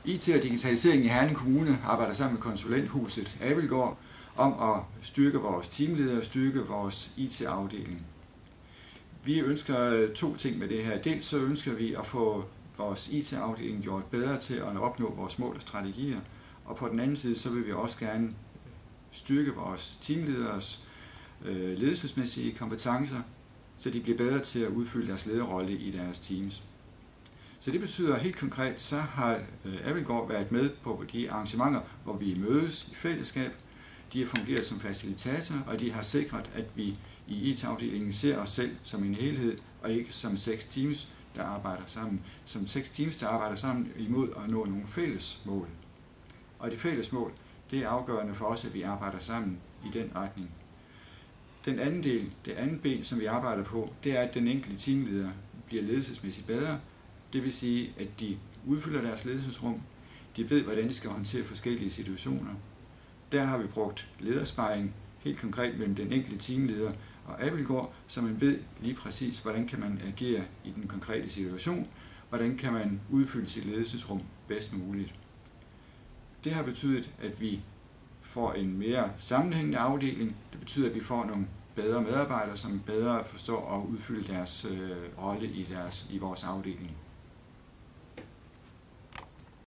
IT og digitalisering i Herning Kommune arbejder sammen med konsulenthuset Abildgaard om at styrke vores teamledere og styrke vores IT-afdeling. Vi ønsker to ting med det her. Dels så ønsker vi at få vores IT-afdeling gjort bedre til at opnå vores mål og strategier, og på den anden side så vil vi også gerne styrke vores teamleders ledelsesmæssige kompetencer, så de bliver bedre til at udfylde deres lederrolle i deres teams. Så det betyder helt konkret, så har Abildgaard været med på de arrangementer, hvor vi mødes i fællesskab. De har fungeret som facilitator, og de har sikret, at vi i IT-afdelingen ser os selv som en helhed, og ikke som 6 teams, der arbejder sammen. Som 6 teams, der arbejder sammen imod at nå nogle fælles mål. Og de fælles mål, det er afgørende for os, at vi arbejder sammen i den retning. Den anden del, det andet ben, som vi arbejder på, det er, at den enkelte teamleder bliver ledelsesmæssigt bedre. Det vil sige, at de udfylder deres ledelsesrum. De ved, hvordan de skal håndtere forskellige situationer. Der har vi brugt ledersparring helt konkret mellem den enkelte teamleder og Abildgaard, så man ved lige præcis, hvordan kan man agere i den konkrete situation, hvordan kan man udfylde sit ledelsesrum bedst muligt. Det har betydet, at vi får en mere sammenhængende afdeling. Det betyder, at vi får nogle bedre medarbejdere, som bedre forstår at udfylde deres rolle i vores afdeling.